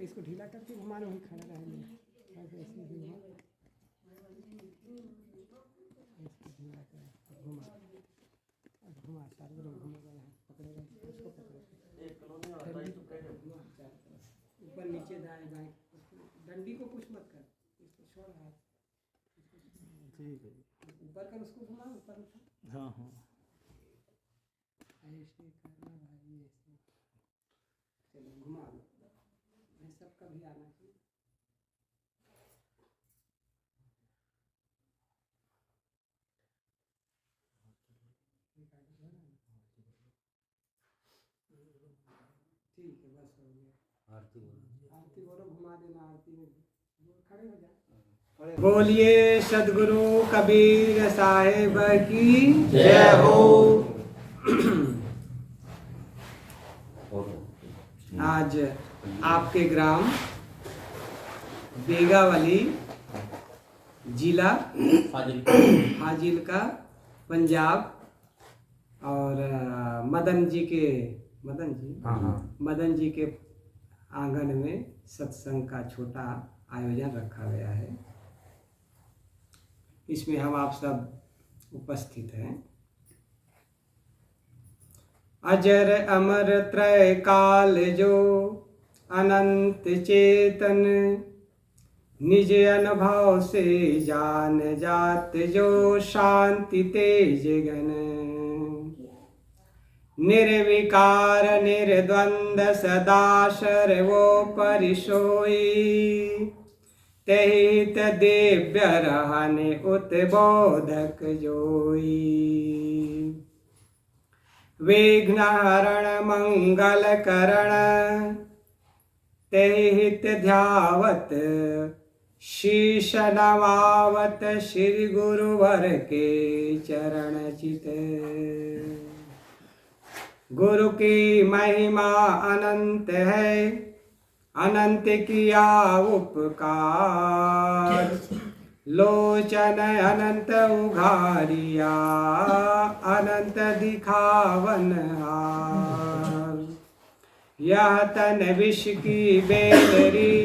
इसको ढीला करके घुमाना, वही खड़ा रहेंगे ऐसे ऐसे घुमा, इसको ढीला कर घुमा घुमा चारों तरफ घूमेगा, यहाँ पकड़ेगा इसको पकड़ेगा ऊपर नीचे दाएं बाएं, डंडी को कुछ मत कर, इसको छोड़ हाथ, ठीक है ऊपर कर उसको घुमा, ऊपर उठा, हाँ हाँ ऐसे करना भाई, ऐसे चलो घुमा लो, ये सबका भी आना चाहिए। ठीक है बस हो गया, आरती बोलो, घुमा देना आरती में, खड़े हो जा। बोलिए सदगुरु कबीर साहेब की जय हो। आज आपके ग्राम बेगावली, जिला फाजिल्का, पंजाब, और मदन जी के आंगन में सत्संग का छोटा आयोजन रखा गया है। इसमें हम आप सब उपस्थित हैं। अजर अमर त्रय काल जो अनंत चेतन, निज अनुभव से जान जात जो शांति तेज गण, निर्विकार निर्द्वंद सदा सर्वोपरि सोई, तहित दिव्य रहने उतबोधक जोई, विघ्न हरण मंगल करण, तहित ध्यावत शीश नवावत, श्री गुरुवर के चरण चित, गुरु की महिमा अनंत है, अनंत किया उपकार, लोचन अनंत उघारिया, अनंत दिखावन हार, यह तन विष की बेलरी,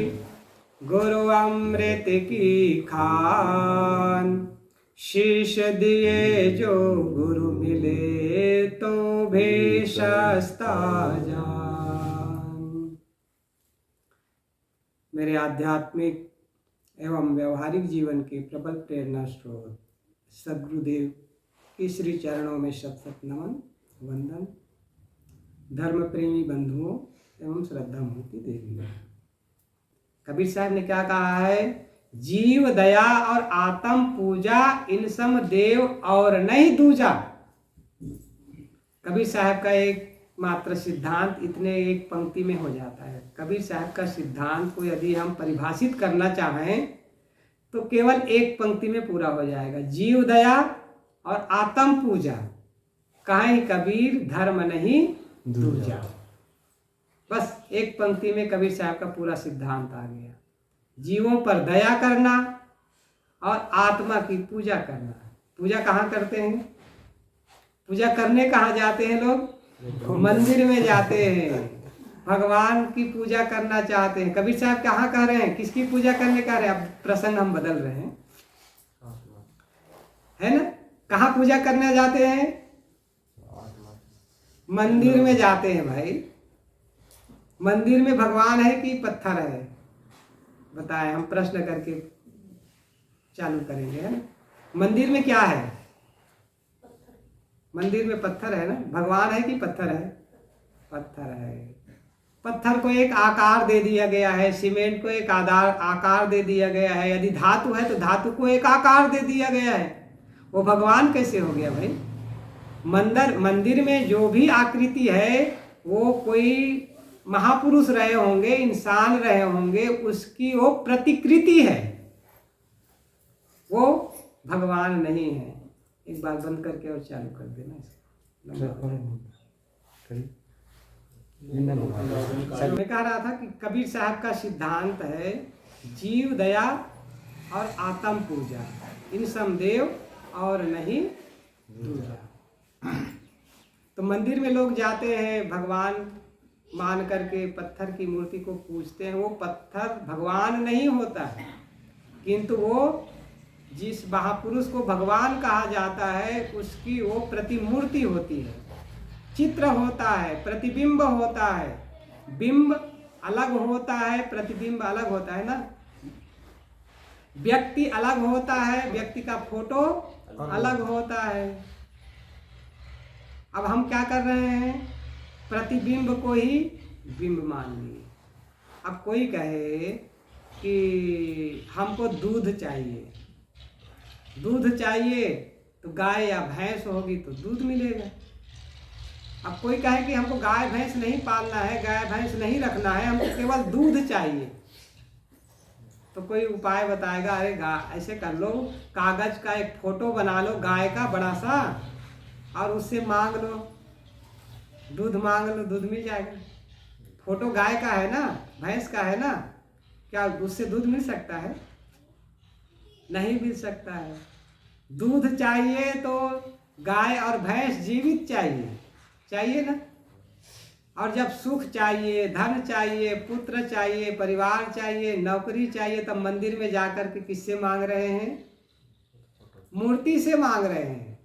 गुरु अमृत की खान, शीश दिए जो गुरु मिले, तो भी सस्ता जान। मेरे आध्यात्मिक एवं व्यवहारिक जीवन के प्रबल प्रेरणा स्रोत सद्गुरुदेव के श्री चरणों में शत शत नमन वंदन। धर्म प्रेमी बंधुओं एवं श्रद्धा मूर्ति देवी, कबीर साहब ने क्या कहा है? जीव दया और आत्म पूजा, इन सम देव और नहीं दूजा। कबीर साहब का एक मात्र सिद्धांत इतने एक पंक्ति में हो जाता है। कबीर साहब का सिद्धांत को यदि हम परिभाषित करना चाहें तो केवल एक पंक्ति में पूरा हो जाएगा, जीव दया और आत्म पूजा, कहें कबीर धर्म नहीं दूजा। बस एक पंक्ति में कबीर साहब का पूरा सिद्धांत आ गया। जीवों पर दया करना और आत्मा की पूजा करना। पूजा कहाँ करते हैं? पूजा करने कहाँ जाते हैं लोग? मंदिर में जाते हैं, भगवान की पूजा करना चाहते हैं। कबीर साहब कहाँ कह रहे हैं? किसकी पूजा करने कह रहे हैं? अब प्रसंग हम बदल रहे हैं, है ना? कहाँ पूजा करने जाते हैं? मंदिर में जाते हैं भाई। मंदिर में भगवान है कि पत्थर है? बताएं, हम प्रश्न करके चालू करेंगे, है ना? मंदिर में क्या है? मंदिर में पत्थर है ना। भगवान है कि पत्थर है? पत्थर है। पत्थर को एक आकार दे दिया गया है, सीमेंट को एक आकार दे दिया गया है। यदि धातु है तो धातु को एक आकार दे दिया गया है। वो भगवान कैसे हो गया भाई? मंदिर में जो भी आकृति है वो कोई महापुरुष रहे होंगे, इंसान रहे होंगे, उसकी वो प्रतिकृति है, वो भगवान नहीं है। एक बार बंद करके और चालू कर देना इसको। मैं कह रहा था कि कबीर साहब का सिद्धांत है जीव दया और आत्म पूजा, इन समदेव और नहीं दूजा। तो मंदिर में लोग जाते हैं भगवान मान करके पत्थर की मूर्ति को पूजते हैं, वो पत्थर भगवान नहीं होता है, किंतु वो जिस महापुरुष को भगवान कहा जाता है उसकी वो प्रतिमूर्ति होती है, चित्र होता है, प्रतिबिंब होता है। बिंब अलग होता है, प्रतिबिंब अलग होता है ना। व्यक्ति अलग होता है, व्यक्ति का फोटो अलग होता है। अब हम क्या कर रहे हैं, प्रतिबिंब को ही बिंब मान लिए। अब कोई कहे कि हमको दूध चाहिए, दूध चाहिए तो गाय या भैंस होगी तो दूध मिलेगा। अब कोई कहे कि हमको गाय भैंस नहीं पालना है, गाय भैंस नहीं रखना है, हमको केवल दूध चाहिए, तो कोई उपाय बताएगा, अरे ऐसे कर लो, कागज का एक फोटो बना लो गाय का बड़ा सा और उससे मांग लो, दूध मांग लो, दूध मिल जाएगा। फोटो गाय का है ना, भैंस का है ना, क्या उससे दूध मिल सकता है? नहीं मिल सकता है। दूध चाहिए तो गाय और भैंस जीवित चाहिए ना। और जब सुख चाहिए, धन चाहिए, पुत्र चाहिए, परिवार चाहिए, नौकरी चाहिए, तब मंदिर में जाकर के किससे मांग रहे हैं? मूर्ति से मांग रहे हैं।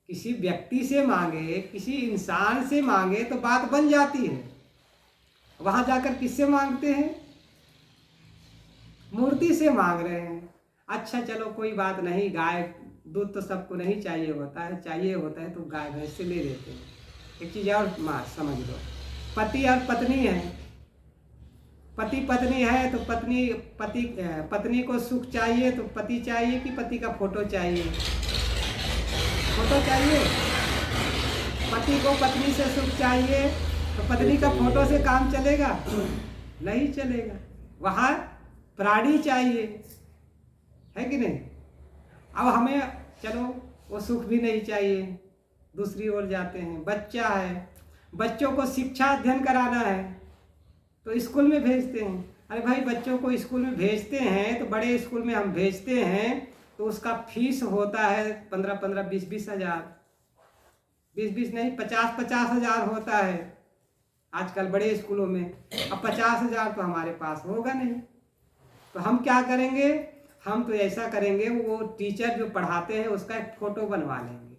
किसी व्यक्ति से मांगे, किसी इंसान से मांगे तो बात बन जाती है। वहां जाकर किससे मांगते हैं? मूर्ति से मांग रहे हैं। अच्छा चलो कोई बात नहीं, गाय दूध तो सबको नहीं चाहिए होता है, चाहिए होता है तो गाय भैंस से ले लेते हैं। एक चीज और समझ लो, पति और पत्नी है, पति पत्नी है तो पत्नी को सुख चाहिए तो पति चाहिए कि पति का फोटो चाहिए? फोटो चाहिए। पति को पत्नी से सुख चाहिए तो पत्नी का फोटो से काम चलेगा? नहीं चलेगा। वहाँ प्राणी चाहिए, है कि नहीं? अब हमें चलो वो सुख भी नहीं चाहिए, दूसरी ओर जाते हैं। बच्चा है, बच्चों को शिक्षा अध्ययन कराना है तो स्कूल में भेजते हैं। अरे भाई बच्चों को स्कूल में भेजते हैं तो बड़े स्कूल में हम भेजते हैं तो उसका फीस होता है 15-15, 20-20 हज़ार, 20-20 नहीं 50-50 हज़ार होता है आजकल बड़े स्कूलों में। अब 50 हज़ार तो हमारे पास होगा नहीं, तो हम क्या करेंगे? हम तो ऐसा करेंगे, वो टीचर जो पढ़ाते हैं उसका एक फ़ोटो बनवा लेंगे।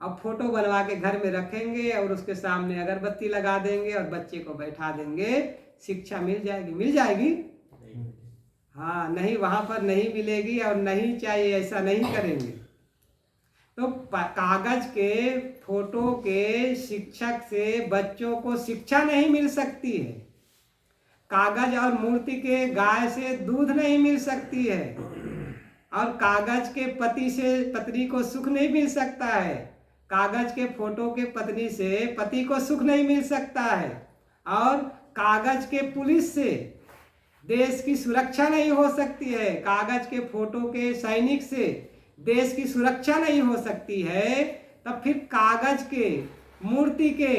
अब फोटो बनवा के घर में रखेंगे और उसके सामने अगरबत्ती लगा देंगे और बच्चे को बैठा देंगे, शिक्षा मिल जाएगी। हाँ नहीं, वहाँ पर नहीं मिलेगी और नहीं चाहिए, ऐसा नहीं करेंगे। तो कागज के फोटो के शिक्षक से बच्चों को शिक्षा नहीं मिल सकती है। कागज और मूर्ति के गाय से दूध नहीं मिल सकती है, और कागज के पति से पत्नी को सुख नहीं मिल सकता है। कागज के फोटो के पत्नी से पति को सुख नहीं मिल सकता है, और कागज के पुलिस से देश की सुरक्षा नहीं हो सकती है। कागज के फोटो के सैनिक से देश की सुरक्षा नहीं हो सकती है। तब फिर कागज के मूर्ति के,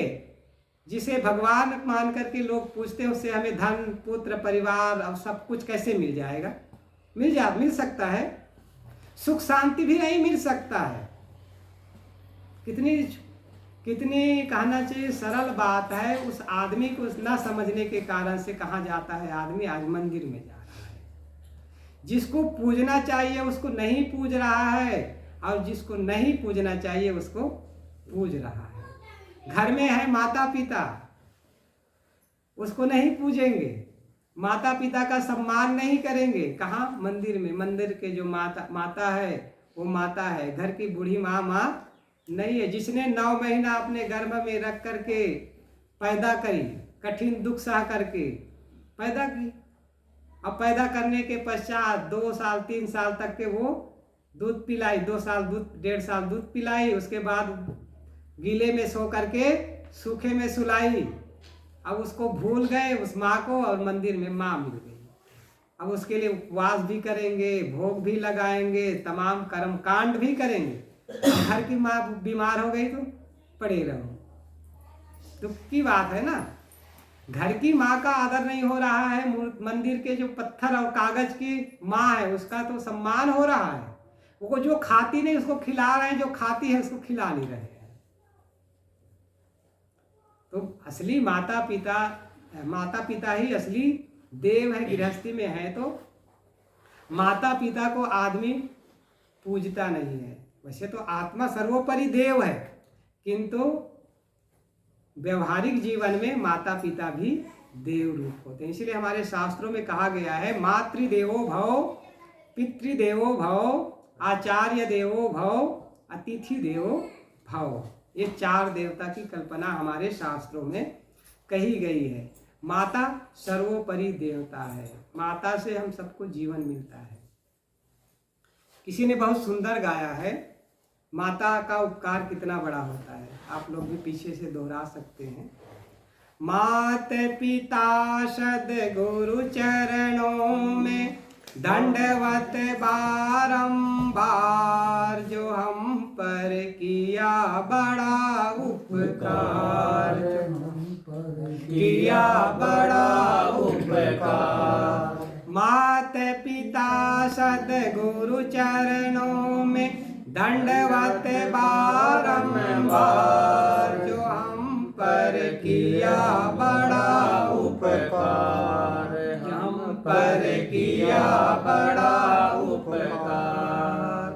जिसे भगवान मान करके लोग पूछते हैं, उससे हमें धन, पुत्र, परिवार और सब कुछ कैसे मिल जाएगा? मिल सकता है? सुख शांति भी नहीं मिल सकता है। कितनी कहना चाहिए सरल बात है। उस आदमी को न समझने के कारण से कहाँ जाता है आदमी? आज मंदिर में जा रहा है। जिसको पूजना चाहिए उसको नहीं पूज रहा है, और जिसको नहीं पूजना चाहिए उसको पूज रहा है। घर में है माता पिता, उसको नहीं पूजेंगे, माता पिता का सम्मान नहीं करेंगे। कहाँ? मंदिर में। मंदिर के जो माता है वो माता है, घर की बूढ़ी माँ नहीं है। जिसने 9 महीना अपने गर्भ में रख करके पैदा करी, कठिन दुख सह करके पैदा की, अब पैदा करने के पश्चात 2 साल 3 साल तक के वो दूध पिलाई, 2 साल दूध, 1.5 साल दूध पिलाई, उसके बाद गीले में सो करके सूखे में सुलाई। अब उसको भूल गए उस माँ को, और मंदिर में माँ मिल गई। अब उसके लिए उपवास भी करेंगे, भोग भी लगाएंगे, तमाम कर्म कांड भी करेंगे। घर की माँ बीमार हो गई तो पड़े रहो। दुख की बात है ना। घर की माँ का आदर नहीं हो रहा है, मंदिर के जो पत्थर और कागज की माँ है उसका तो सम्मान हो रहा है। वो जो खाती नहीं उसको खिला रहे हैं, जो खाती है उसको खिला नहीं रहे हैं। तो असली माता पिता माता पिता ही असली देव है। गृहस्थी में है तो माता पिता को आदमी पूजता नहीं है। वैसे तो आत्मा सर्वोपरि देव है, किंतु व्यवहारिक जीवन में माता पिता भी देव रूप होते हैं। इसलिए हमारे शास्त्रों में कहा गया है मातृदेवो भव, पितृदेवो भव, आचार्य देवो भव, अतिथि देवो भव। ये 4 देवता की कल्पना हमारे शास्त्रों में कही गई है। माता सर्वोपरि देवता है, माता से हम सबको जीवन मिलता है। किसी ने बहुत सुंदर गाया है, माता का उपकार कितना बड़ा होता है। आप लोग भी पीछे से दोहरा सकते हैं। मात पिता सद्गुरु चरणों में दंडवत बारंबार, जो हम पर किया बड़ा उपकार, किया बड़ा उपकार। मात पिता सद्गुरु चरणों में दंडवत बारंबार, जो हम पर किया बड़ा उपकार, हम पर किया बड़ा उपकार।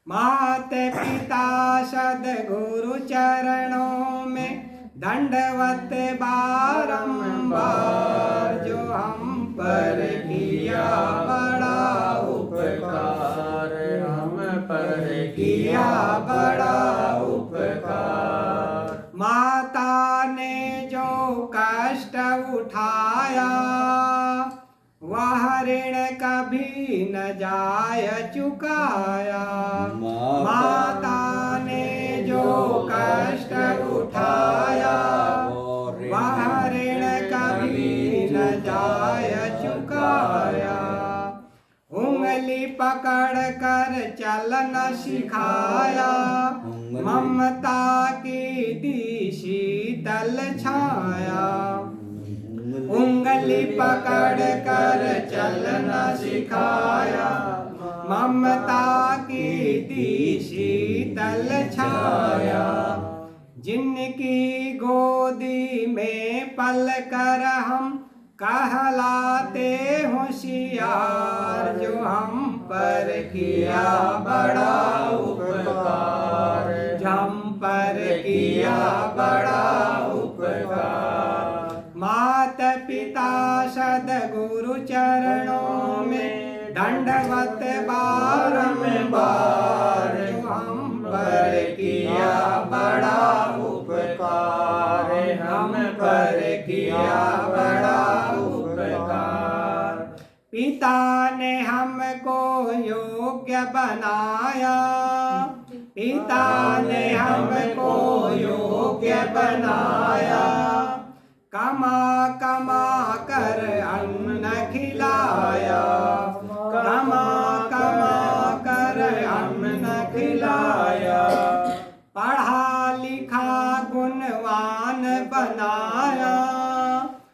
मात पिता सद्गुरु चरणों में दंडवत बारंबार, जो हम पर किया बड़ा उपकार, हम पर किया बड़ा उपकार। माता ने जो कष्ट उठाया, वह ऋण कभी न जाय चुकाया। माता ने जो कष्ट उठाया, वह ऋण कभी न जाय चुकाया। उंगली पकड़ कर चलना सिखाया, ममता की दी शीतल छाया। उंगली पकड़ कर चलना सिखाया, ममता की दी शीतल छाया। जिनकी गोदी में पल कर हम कहलाते होशियार, जो हम पर किया बड़ा उपकार, हम पर किया बड़ा उपकार। मात पिता सद्गुरु चरणों में दंडवत बारंबार, जो हम पर किया बड़ा उपकार, हम पर किया बड़ा उपकार। पिता ने हमको योग्य बनाया, पिता ने हमको योग्य बनाया। कमा कमा कर अन्न खिलाया, कमा कमा कर अन्न खिलाया। पढ़ा लिखा गुणवान बनाया,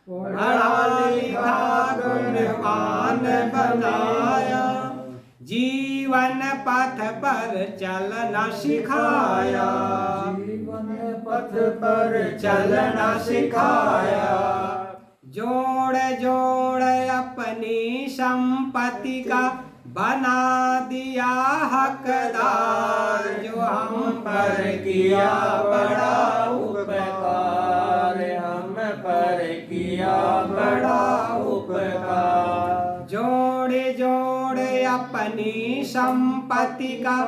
पढ़ा लिखा गुणवान बनाया। जीवन पथ पर चलना सिखाया, जीवन पथ पर चलना सिखाया। जोड़ जोड़ अपनी संपत्ति का बना दिया हकदार, जो हम पर किया बड़ा उपकार, हम पर किया बड़ा उपकार। जोड़े जोड़े अपनी संपत्ति का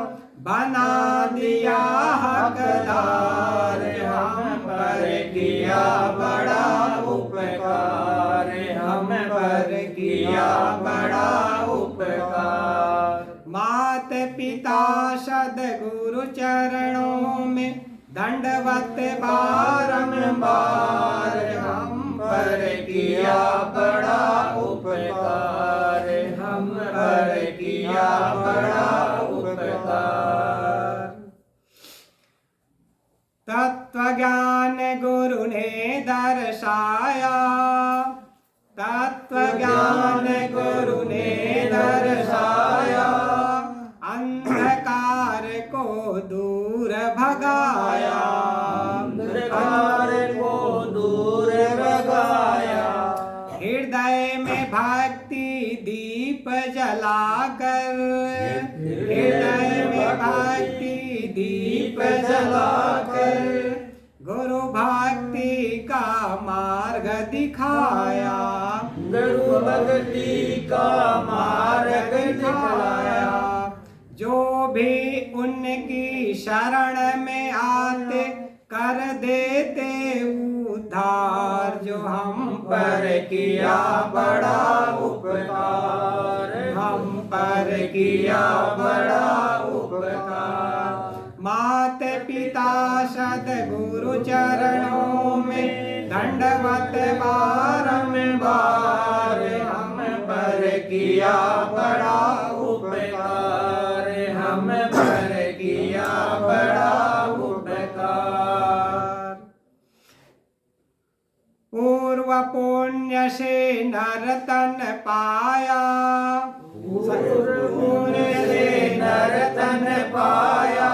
बना दिया हकदार, हम पर किया बड़ा उपकार, हम पर किया बड़ा उपकार। मात पिता सद्गुरु चरणों में दंडवत बारंबार, हम पर किया बड़ा उपकार, हम पर किया बड़ा उपकार। तत्वज्ञान गुरु ने दर्शाया, तत्वज्ञान गुरु ने दर्शाया। अंधकार को दूर भगाया, अंधकार को दूर भगाया। भक्ति दीप जलाकर, हृदय में भक्ति दीप जलाकर, गुरु भक्ति का मार्ग दिखाया, गुरु भक्ति का मार्ग दिखाया। जो भी उनकी शरण में आते कर देते उद्धार, जो हम पर किया बड़ा उपकार, हम पर किया बड़ा उपकार। मात पिता सद्गुरु चरणों में दंडवत बारंबार, हम पर किया बड़ा उपकार, हम पर किया बड़ा उपकार। पूर्व पुण्य से नर तन पाया, पुण्य से नर तन पाया,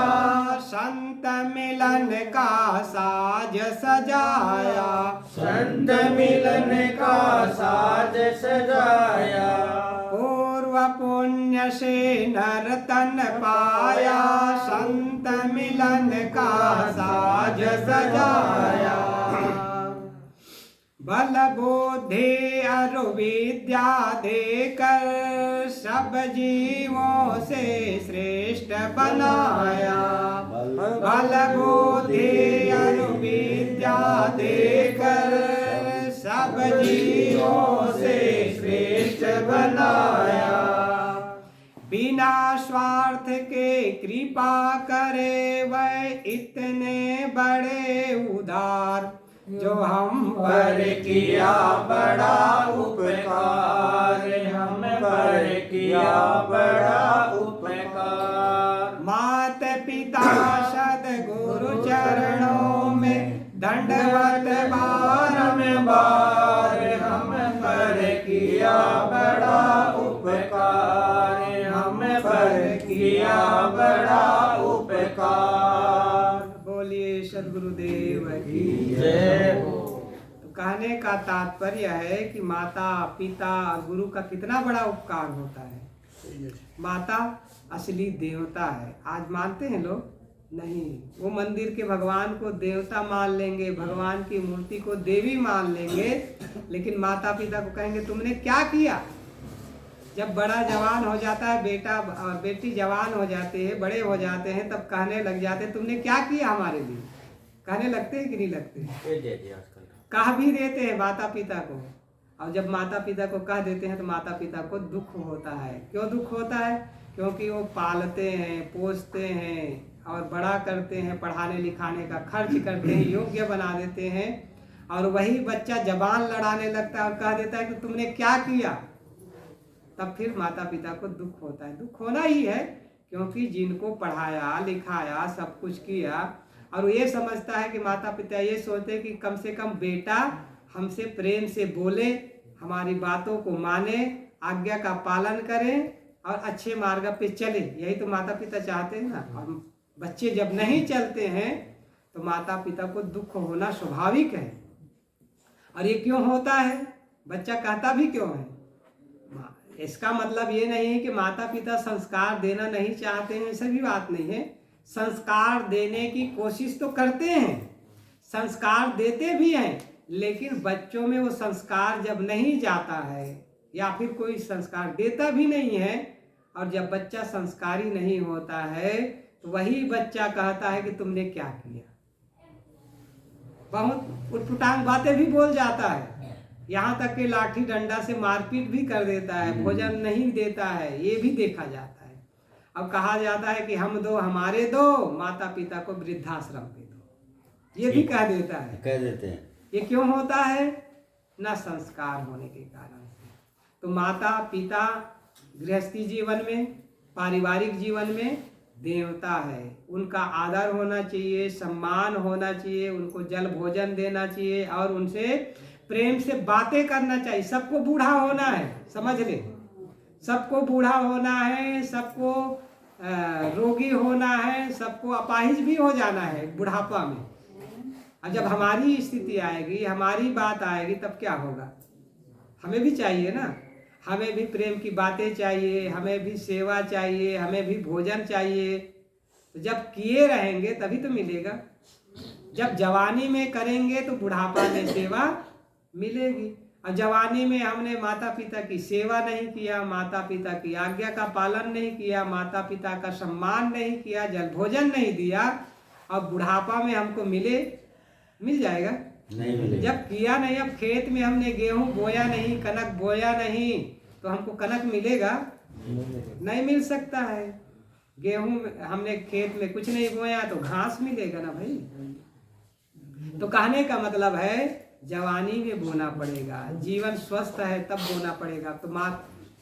संत मिलन का साज सजाया, संत मिलन का साज सजाया। पूर्व पुण्य से नर तन पाया, संत मिलन का साज सजाया। बल बुद्धि और विद्या देकर सब जीवों से श्रेष्ठ बनाया, बल बुद्धि और विद्या देकर सब जीवों से श्रेष्ठ बनाया। बिना स्वार्थ के कृपा करे वह इतने बड़े उदार, जो हम पर किया बड़ा उपकार, हम पर किया बड़ा उपकार। मात पिता सद्गुरु चरणों में दंडवत बारंबार, हम पर किया बड़ा उपकार, हम पर किया बड़ा उपकार। बोलिए सद्गुरुदेव की जय। तो कहने का तात्पर्य है कि माता पिता गुरु का कितना बड़ा उपकार होता है। माता असली देवता है। आज मानते हैं लोग? नहीं। वो मंदिर के भगवान को देवता मान लेंगे, भगवान की मूर्ति को देवी मान लेंगे, लेकिन माता पिता को कहेंगे तुमने क्या किया। जब बड़ा जवान हो जाता है, बेटा बेटी जवान हो जाते हैं, बड़े हो जाते हैं, तब कहने लग जाते हैं तुमने क्या किया हमारे लिए। कहने लगते हैं कि नहीं लगते? कह भी देते हैं माता पिता को। और जब माता पिता को कह देते हैं तो माता पिता को दुख होता है। क्यों दुख होता है? क्योंकि वो पालते हैं, पोसते हैं और बड़ा करते हैं, पढ़ाने लिखाने का खर्च करते हैं, योग्य बना देते हैं, और वही बच्चा जबान लड़ाने लगता है और कह देता है कि तुमने क्या किया। तब फिर माता पिता को दुख होता है। दुख होना ही है, क्योंकि जिनको पढ़ाया लिखाया सब कुछ किया, और वो ये समझता है कि माता पिता ये सोचते हैं कि कम से कम बेटा हमसे प्रेम से बोले, हमारी बातों को माने, आज्ञा का पालन करें और अच्छे मार्ग पे चले। यही तो माता पिता चाहते हैं ना। और बच्चे जब नहीं चलते हैं तो माता पिता को दुख होना स्वाभाविक है। और ये क्यों होता है? बच्चा कहता भी क्यों है? इसका मतलब ये नहीं है कि माता पिता संस्कार देना नहीं चाहते हैं, ऐसा भी बात नहीं है। संस्कार देने की कोशिश तो करते हैं, संस्कार देते भी हैं, लेकिन बच्चों में वो संस्कार जब नहीं जाता है या फिर कोई संस्कार देता भी नहीं है, और जब बच्चा संस्कारी नहीं होता है तो वही बच्चा कहता है कि तुमने क्या किया। बहुत उटपटांग बातें भी बोल जाता है, यहाँ तक कि लाठी डंडा से मारपीट भी कर देता है, भोजन नहीं देता है, ये भी देखा जाता है। अब कहा जाता है कि हम दो हमारे दो, माता पिता को वृद्धाश्रम पे दो, ये भी कह देता है, कह देते हैं। ये क्यों होता है? ना संस्कार होने के कारण से। तो माता पिता गृहस्थी जीवन में, पारिवारिक जीवन में देवता है। उनका आदर होना चाहिए, सम्मान होना चाहिए, उनको जल भोजन देना चाहिए और उनसे प्रेम से बातें करना चाहिए। सबको बूढ़ा होना है, समझ ले, सबको बूढ़ा होना है, सबको रोगी होना है, सबको अपाहिज भी हो जाना है बुढ़ापा में। अब जब हमारी स्थिति आएगी, हमारी बात आएगी, तब क्या होगा? हमें भी चाहिए ना। हमें भी प्रेम की बातें चाहिए, हमें भी सेवा चाहिए, हमें भी भोजन चाहिए। तो जब किए रहेंगे तभी तो मिलेगा। जब जवानी में करेंगे तो बुढ़ापा में सेवा मिलेगी। और जवानी में हमने माता पिता की सेवा नहीं किया, माता पिता की आज्ञा का पालन नहीं किया, माता पिता का सम्मान नहीं किया, जल भोजन नहीं दिया, अब बुढ़ापा में हमको मिल जाएगा? नहीं मिलेगा। जब किया नहीं, अब खेत में हमने गेहूं बोया नहीं, कनक बोया नहीं, तो हमको कनक मिलेगा? नहीं मिल सकता है। गेहूं हमने खेत में कुछ नहीं बोया तो घास मिलेगा ना भाई। तो कहने का मतलब है जवानी में बोना पड़ेगा, जीवन स्वस्थ है तब बोना पड़ेगा। तो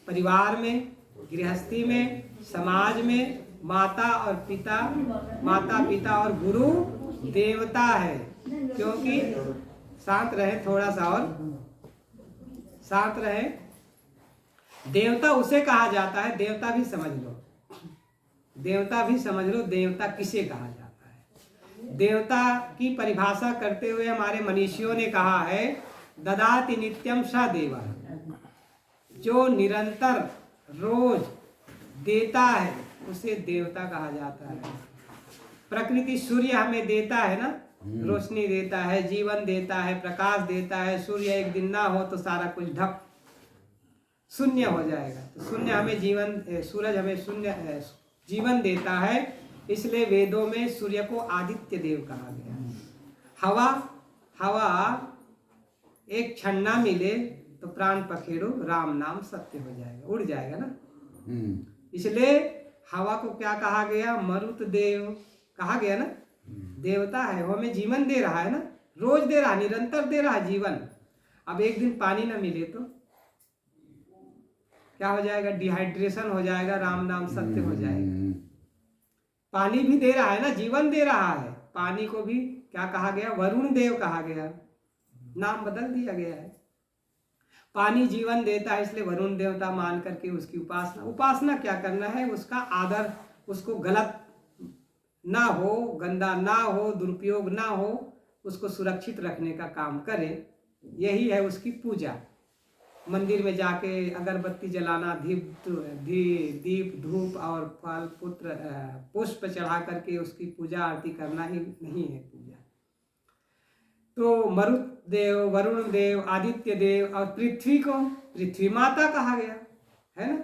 परिवार में, गृहस्थी में, समाज में माता पिता और गुरु देवता है। क्योंकि शांत रहे, थोड़ा सा और शांत रहे। देवता उसे कहा जाता है, देवता भी समझ लो, देवता किसे कहा जाता है। देवता की परिभाषा करते हुए हमारे मनीषियों ने कहा है, ददाति नित्यम स देवा, जो निरंतर रोज देता है उसे देवता कहा जाता है। प्रकृति सूर्य हमें देता है ना, रोशनी देता है, जीवन देता है, प्रकाश देता है। सूर्य एक दिन ना हो तो सारा कुछ ढक शून्य हो जाएगा। तो शून्य हमें जीवन, सूरज हमें शून्य जीवन देता है। इसलिए वेदों में सूर्य को आदित्य देव कहा गया। हवा एक क्षण ना मिले तो प्राण पखेरु राम नाम सत्य हो जाएगा, उड़ जाएगा ना। इसलिए हवा को क्या कहा गया? मरुत देव कहा गया ना, देवता है। वो हमें जीवन दे रहा है ना, रोज दे रहा है, निरंतर दे रहा है जीवन। अब एक दिन पानी ना मिले तो क्या हो जाएगा? डिहाइड्रेशन हो जाएगा, राम नाम सत्य हो जाएगा। पानी भी दे रहा है ना, जीवन दे रहा है। पानी को भी क्या कहा गया? वरुण देव कहा गया, नाम बदल दिया गया है। पानी जीवन देता है, इसलिए वरुण देवता मान करके उसकी उपासना क्या करना है? उसका आदर, उसको गलत ना हो, गंदा ना हो, दुरुपयोग ना हो, उसको सुरक्षित रखने का काम करे। यही है उसकी पूजा। मंदिर में जाके अगरबत्ती जलाना, दीप धूप और फल पुष्प चढ़ा करके उसकी पूजा आरती करना ही नहीं है पूजा। तो मरुत देव, वरुण देव, आदित्य देव और पृथ्वी को पृथ्वी माता कहा गया है ना।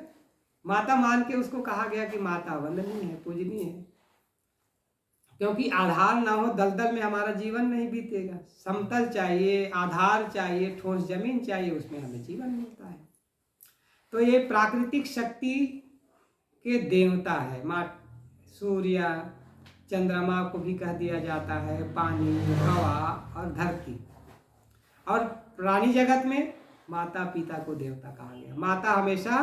माता मान के उसको कहा गया कि माता वंदनीय है, पूजनीय है। क्योंकि आधार ना हो, दलदल में हमारा जीवन नहीं बीतेगा। समतल चाहिए, आधार चाहिए, ठोस जमीन चाहिए, उसमें हमें जीवन मिलता है। तो ये प्राकृतिक शक्ति के देवता है। सूर्य, चंद्रमा को भी कह दिया जाता है, पानी, हवा और धरती। और प्राणी जगत में माता पिता को देवता कहा गया। माता हमेशा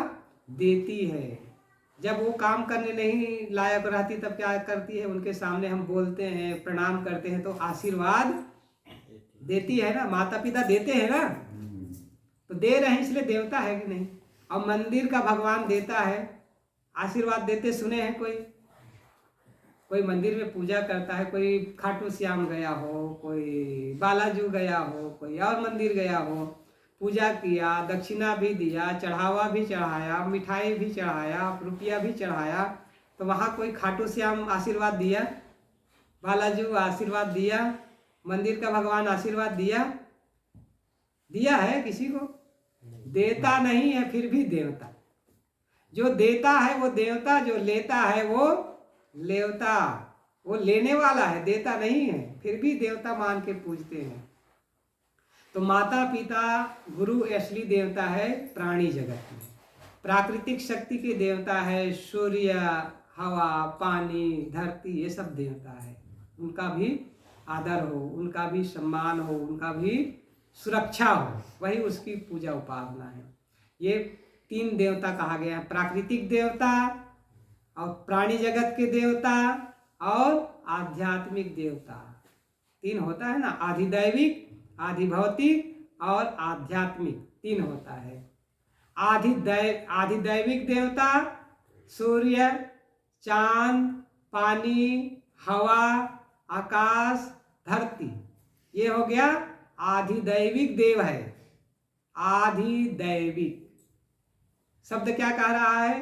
देती है। जब वो काम करने नहीं लायक रहती तब क्या करती है? उनके सामने हम बोलते हैं, प्रणाम करते हैं तो आशीर्वाद देती है ना। माता पिता देते हैं ना, तो दे रहे हैं इसलिए देवता है कि नहीं। और मंदिर का भगवान देता है, आशीर्वाद देते सुने हैं? कोई मंदिर में पूजा करता है, कोई खाटू श्याम गया हो, कोई बालाजू गया हो, कोई और मंदिर गया हो, पूजा किया, दक्षिणा भी दिया, चढ़ावा भी चढ़ाया, मिठाई भी चढ़ाया, रुपया भी चढ़ाया, तो वहाँ कोई खाटू श्याम आशीर्वाद दिया, बालाजू आशीर्वाद दिया, मंदिर का भगवान आशीर्वाद दिया है किसी को? देता नहीं है, फिर भी देवता। जो देता है वो देवता, जो लेता है वो लेवता। वो लेने वाला है, देता नहीं है, फिर भी देवता मान के पूजते हैं। तो माता पिता गुरु असली देवता है प्राणी जगत में। प्राकृतिक शक्ति के देवता है सूर्य, हवा, पानी, धरती, ये सब देवता है। उनका भी आदर हो, उनका भी सम्मान हो, उनका भी सुरक्षा हो, वही उसकी पूजा उपासना है। ये 3 देवता कहा गया है, प्राकृतिक देवता और प्राणी जगत के देवता और आध्यात्मिक देवता। 3 होता है ना, आधिदैविक, आधिभौतिक और आध्यात्मिक, 3 होता है। आधिदैविक देवता सूर्य, चांद, पानी, हवा, आकाश, धरती, ये हो गया आधिदैविक देव है। आधिदैविक शब्द क्या कह रहा है?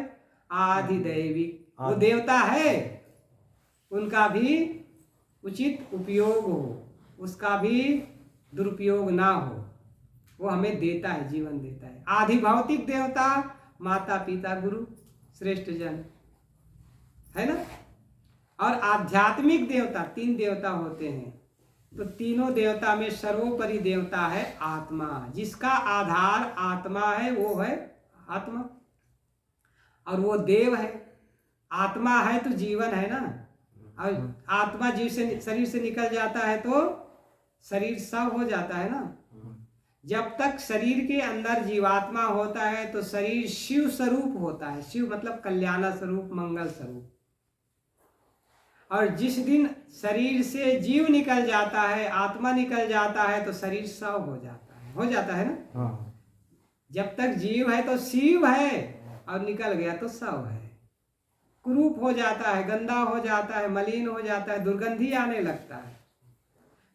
आधिदैविक। वो देवता है, उनका भी उचित उपयोग हो, उसका भी दुरुपयोग ना हो। वो हमें देता है, जीवन देता है। आधि भौतिक देवता माता पिता गुरु श्रेष्ठ जन, है ना। और आध्यात्मिक देवता, 3 देवता होते हैं। तो तीनों देवता में सर्वोपरि देवता है आत्मा, जिसका आधार आत्मा है, वो है आत्मा। और वो देव है। आत्मा है तो जीवन है ना। और आत्मा जीव से, शरीर से निकल जाता है तो शरीर सब हो जाता है ना। जब तक शरीर के अंदर जीवात्मा होता है तो शरीर शिव स्वरूप होता है। शिव मतलब कल्याण स्वरूप, मंगल स्वरूप। और जिस दिन शरीर से जीव निकल जाता है, आत्मा निकल जाता है, तो शरीर सब हो जाता है ना। जब तक जीव है तो शिव है, और निकल गया तो सब है। कुरूप हो जाता है, गंदा हो जाता है, मलिन हो जाता है, दुर्गंधी आने लगता है।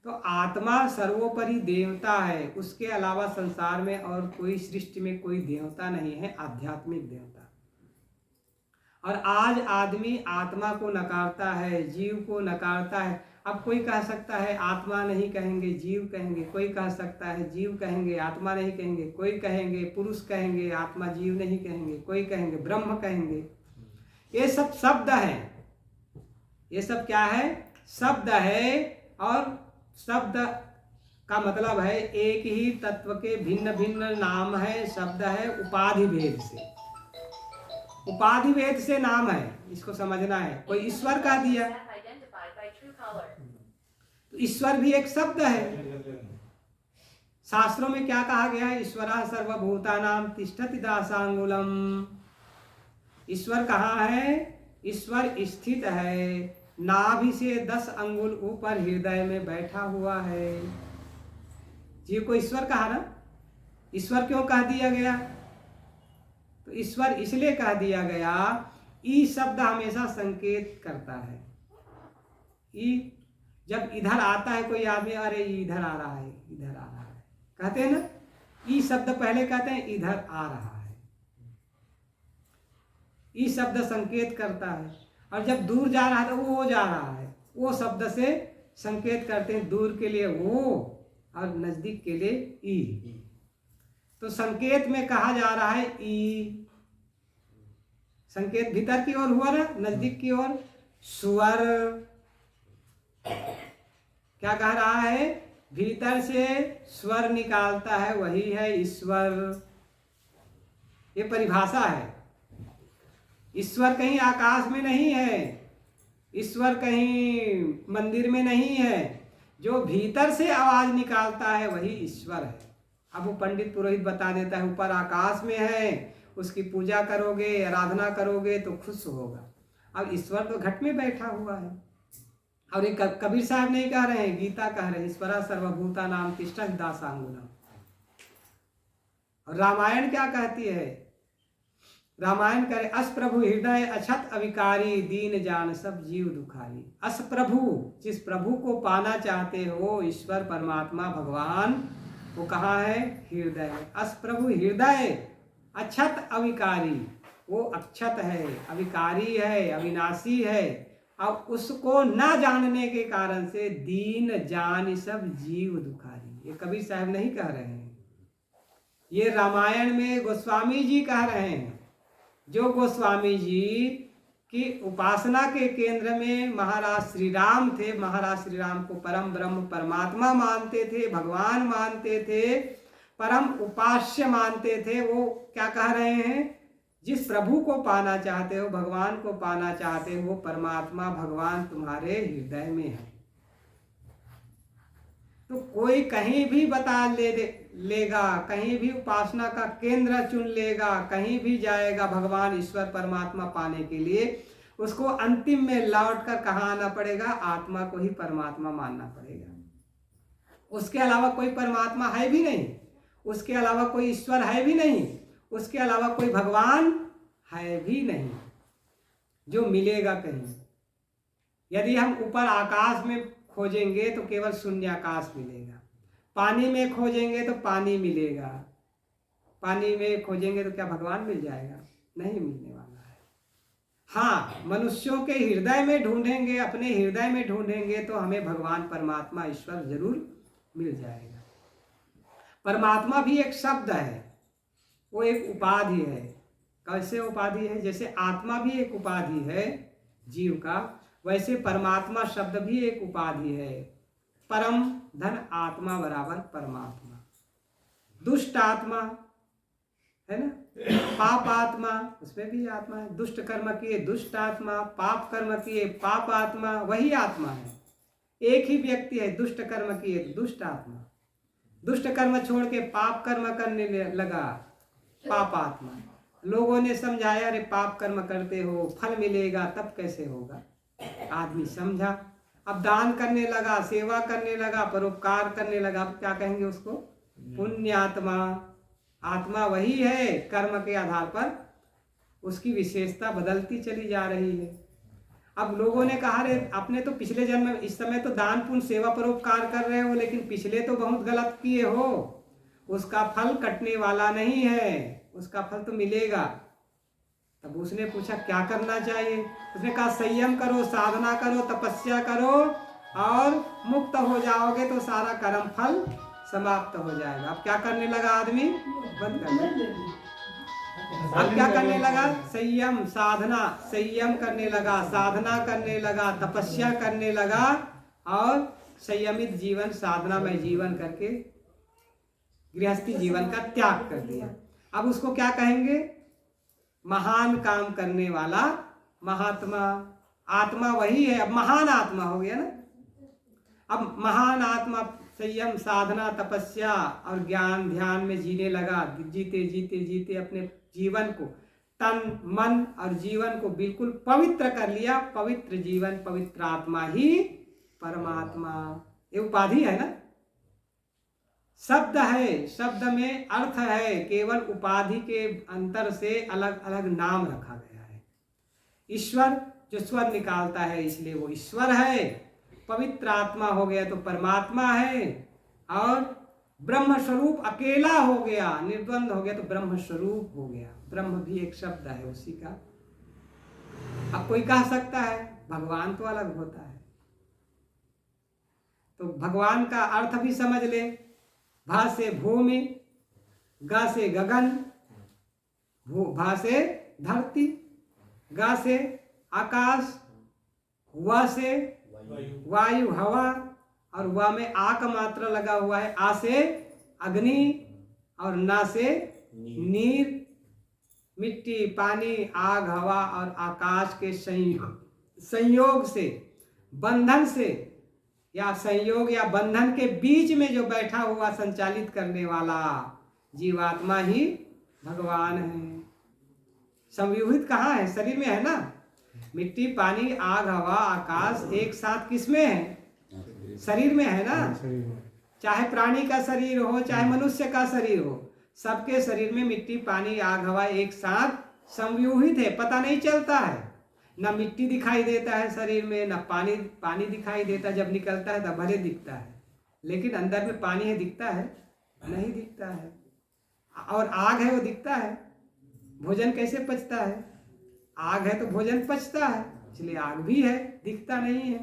तो आत्मा सर्वोपरि देवता है। उसके अलावा संसार में और कोई, सृष्टि में कोई देवता नहीं है, आध्यात्मिक देवता। और आज आदमी आत्मा को नकारता है, जीव को नकारता है। अब कोई कह सकता है आत्मा नहीं कहेंगे, जीव कहेंगे। कोई कह सकता है जीव कहेंगे, आत्मा नहीं कहेंगे। कोई कहेंगे पुरुष कहेंगे, आत्मा जीव नहीं कहेंगे। कोई कहेंगे ब्रह्म कहेंगे। ये सब शब्द है। ये सब क्या है? शब्द है। और शब्द का मतलब है एक ही तत्व के भिन्न भिन्न नाम है। शब्द है उपाधि भेद से, उपाधि भेद से नाम है। इसको समझना है। कोई ईश्वर कह दिया तो ईश्वर भी एक शब्द है। शास्त्रों में क्या कहा गया है? ईश्वरः सर्वभूतानां तिष्ठति दासांगुलम। ईश्वर कहाँ है? ईश्वर स्थित है, नाभि से 10 अंगुल ऊपर हृदय में बैठा हुआ है। जीव को ईश्वर कहा ना। ईश्वर क्यों कह दिया गया? तो ईश्वर इसलिए कह दिया गया, ई शब्द हमेशा संकेत करता है। ई जब इधर आता है कोई आदमी, अरे इधर आ रहा है, इधर आ रहा है, कहते हैं ना। ई शब्द पहले कहते हैं इधर आ रहा है। ई शब्द संकेत करता है। और जब दूर जा रहा है तो वो जा रहा है। वो शब्द से संकेत करते हैं, दूर के लिए वो और नजदीक के लिए ई। तो संकेत में कहा जा रहा है ई। संकेत भीतर की ओर हुआ ना, नजदीक की ओर स्वर। क्या कह रहा है? भीतर से स्वर निकालता है, वही है ईश्वर। ये परिभाषा है। ईश्वर कहीं आकाश में नहीं है, ईश्वर कहीं मंदिर में नहीं है। जो भीतर से आवाज निकालता है वही ईश्वर है। अब वो पंडित पुरोहित बता देता है ऊपर आकाश में है, उसकी पूजा करोगे, आराधना करोगे तो खुश होगा। अब ईश्वर तो घट में बैठा हुआ है। और ये कबीर साहब नहीं कह रहे हैं, गीता कह रहे हैं, ईश्वरः सर्वभूतानां तिष्ठति दासांगुलम। और रामायण क्या कहती है? रामायण करे, अस प्रभु हृदय अछत अविकारी, दीन जान सब जीव दुखारी। अस प्रभु, जिस प्रभु को पाना चाहते हो, ईश्वर परमात्मा भगवान, वो कहाँ है? हृदय। अस प्रभु हृदय अछत अविकारी, वो अक्षत है, अविकारी है, अविनाशी है। अब उसको न जानने के कारण से दीन जान सब जीव दुखारी। ये कबीर साहब नहीं कह रहे हैं, ये रामायण में गोस्वामी जी कह रहे हैं। जो गोस्वामी जी की उपासना के केंद्र में महाराज श्री राम थे, महाराज श्री राम को परम ब्रह्म परमात्मा मानते थे, भगवान मानते थे, परम उपास्य मानते थे। वो क्या कह रहे हैं? जिस प्रभु को पाना चाहते हो, भगवान को पाना चाहते हो, वो परमात्मा भगवान तुम्हारे हृदय में है। तो कोई कहीं भी बता लेगा, कहीं भी उपासना का केंद्र चुन लेगा, कहीं भी जाएगा भगवान ईश्वर परमात्मा पाने के लिए, उसको अंतिम में लौट कर कहाँ आना पड़ेगा? आत्मा को ही परमात्मा मानना पड़ेगा। उसके अलावा कोई परमात्मा है भी नहीं, उसके अलावा कोई ईश्वर है भी नहीं, उसके अलावा कोई भगवान है भी नहीं जो मिलेगा कहीं। यदि हम ऊपर आकाश में खोजेंगे तो केवल शून्य आकाश मिलेगा, पानी में खोजेंगे तो पानी मिलेगा, पानी में खोजेंगे तो क्या भगवान मिल जाएगा? नहीं मिलने वाला है। हाँ, मनुष्यों के हृदय में ढूंढेंगे, अपने हृदय में ढूंढेंगे तो हमें भगवान परमात्मा ईश्वर जरूर मिल जाएगा। परमात्मा भी एक शब्द है, वो एक उपाधि है। कैसे उपाधि है? जैसे आत्मा भी एक उपाधि है जीव का, वैसे परमात्मा शब्द भी एक उपाधि है। परम धन आत्मा बराबर परमात्मा। दुष्ट आत्मा है ना, पाप आत्मा, उसमें भी आत्मा है। दुष्ट कर्म किए दुष्ट आत्मा, पाप कर्म किए पाप आत्मा, वही आत्मा है। एक ही व्यक्ति है, दुष्ट कर्म किए दुष्ट आत्मा, दुष्ट कर्म छोड़ के पाप कर्म करने लगा पाप आत्मा। लोगों ने समझाया, अरे पाप कर्म करते हो फल मिलेगा, तब कैसे होगा? आदमी समझा, अब दान करने लगा, सेवा करने लगा, परोपकार करने लगा, अब क्या कहेंगे उसको? पुण्यात्मा। आत्मा वही है, कर्म के आधार पर उसकी विशेषता बदलती चली जा रही है। अब लोगों ने कहा, रे अपने तो पिछले जन्म में, इस समय तो दान पुण्य सेवा परोपकार कर रहे हो, लेकिन पिछले तो बहुत गलत किए हो, उसका फल कटने वाला नहीं है, उसका फल तो मिलेगा। तब उसने पूछा क्या करना चाहिए? उसने कहा संयम करो, साधना करो, तपस्या करो और मुक्त हो जाओगे तो सारा कर्म फल समाप्त हो जाएगा। अब क्या करने लगा आदमी? बंद कर दो। अब क्या करने लगा? संयम साधना, संयम करने लगा, साधना करने लगा, तपस्या करने लगा और संयमित जीवन, साधनामय जीवन करके गृहस्थी जीवन का त्याग कर दिया। अब उसको क्या कहेंगे? महान काम करने वाला महात्मा। आत्मा वही है, अब महान आत्मा हो गया ना। अब महान आत्मा संयम साधना तपस्या और ज्ञान ध्यान में जीने लगा। जीते जीते जीते अपने जीवन को, तन मन और जीवन को बिल्कुल पवित्र कर लिया। पवित्र जीवन, पवित्र आत्मा ही परमात्मा। ये उपाधि है ना, शब्द है, शब्द में अर्थ है, केवल उपाधि के अंतर से अलग अलग नाम रखा गया है। ईश्वर जो स्वर निकालता है इसलिए वो ईश्वर है, पवित्र आत्मा हो गया तो परमात्मा है, और ब्रह्म स्वरूप अकेला हो गया, निर्द्वंद हो गया तो ब्रह्म स्वरूप हो गया। ब्रह्म भी एक शब्द है उसी का। अब कोई कह सकता है भगवान तो अलग होता है, तो भगवान का अर्थ भी समझ ले। भा से भूमि, गा से गगन, भा से धरती, गा से आकाश, वा से वायु हवा, और वा में आ का मात्रा लगा हुआ है। आ से अग्नि और ना से नीर, मिट्टी पानी आग हवा और आकाश के संयोग से, बंधन से या संयोग या बंधन के बीच में जो बैठा हुआ संचालित करने वाला जीवात्मा ही भगवान है। संव्यूहित कहाँ है? शरीर में है ना। मिट्टी पानी आग हवा आकाश एक साथ किसमें है? शरीर में है ना। चाहे प्राणी का शरीर हो चाहे मनुष्य का शरीर हो, सबके शरीर में मिट्टी पानी आग हवा एक साथ संव्यूहित है। पता नहीं चलता है, ना मिट्टी दिखाई देता है शरीर में, ना पानी दिखाई देता। जब निकलता है तब भले दिखता है, लेकिन अंदर में पानी है दिखता है? नहीं दिखता है। और आग है वो दिखता है। भोजन कैसे पचता है? आग है तो भोजन पचता है, इसलिए आग भी है, दिखता नहीं है।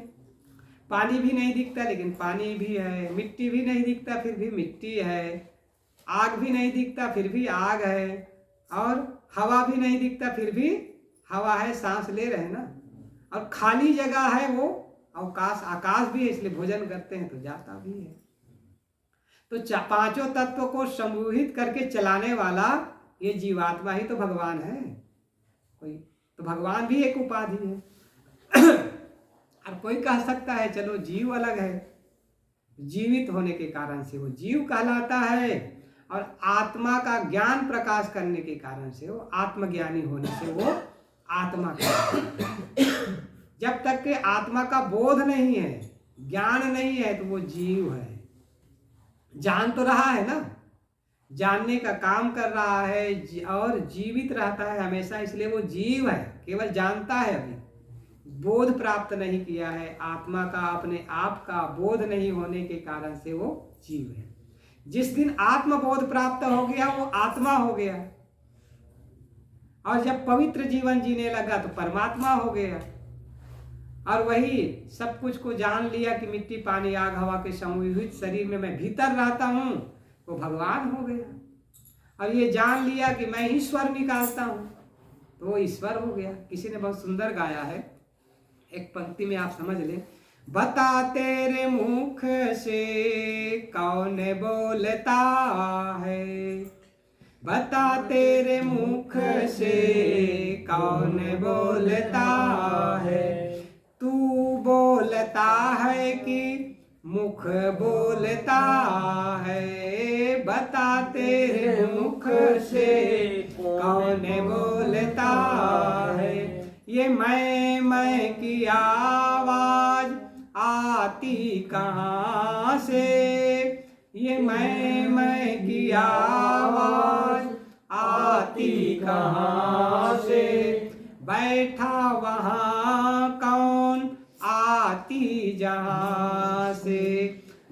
पानी भी नहीं दिखता लेकिन पानी भी है। मिट्टी भी नहीं दिखता फिर भी मिट्टी है। आग भी नहीं दिखता फिर भी आग है। और हवा भी नहीं दिखता फिर भी हवा है, सांस ले रहे हैं ना। और खाली जगह है वो अवकाश, आकाश भी है, इसलिए भोजन करते हैं तो जाता भी है। तो पांचों तत्वों को समूहित करके चलाने वाला ये जीवात्मा ही तो भगवान है। कोई तो भगवान भी एक उपाधि है। अब कोई कह सकता है चलो जीव अलग है, जीवित होने के कारण से वो जीव कहलाता है, और आत्मा का ज्ञान प्रकाश करने के कारण से वो आत्मज्ञानी होने से वो आत्मा कहलाता है। जब तक के आत्मा का बोध नहीं है, ज्ञान नहीं है, तो वो जीव है। जान तो रहा है ना, जानने का काम कर रहा है और जीवित रहता है हमेशा, इसलिए वो जीव है। केवल जानता है, अभी बोध प्राप्त नहीं किया है। आत्मा का अपने आप का बोध नहीं होने के कारण से वो जीव है। जिस दिन आत्मबोध प्राप्त हो गया वो आत्मा हो गया, और जब पवित्र जीवन जीने लगा तो परमात्मा हो गया। और वही सब कुछ को जान लिया कि मिट्टी पानी आग हवा के समूहित शरीर में मैं भीतर रहता हूँ, वो भगवान हो गया। और ये जान लिया कि मैं ही स्वर निकालता हूँ, तो वो ईश्वर हो गया। किसी ने बहुत सुंदर गाया है, एक पंक्ति में आप समझ लें। बता तेरे मुख से कौन बोलता है, बता तेरे मुख से कौन बोलता है, तू बोलता है कि मुख बोलता है, बता तेरे मुख से कौन बोलता है। ये मैं की आवाज आती कहाँ से, ये मैं की आवाज आती कहाँ से, बैठा वहाँ कौन आती जहाँ से,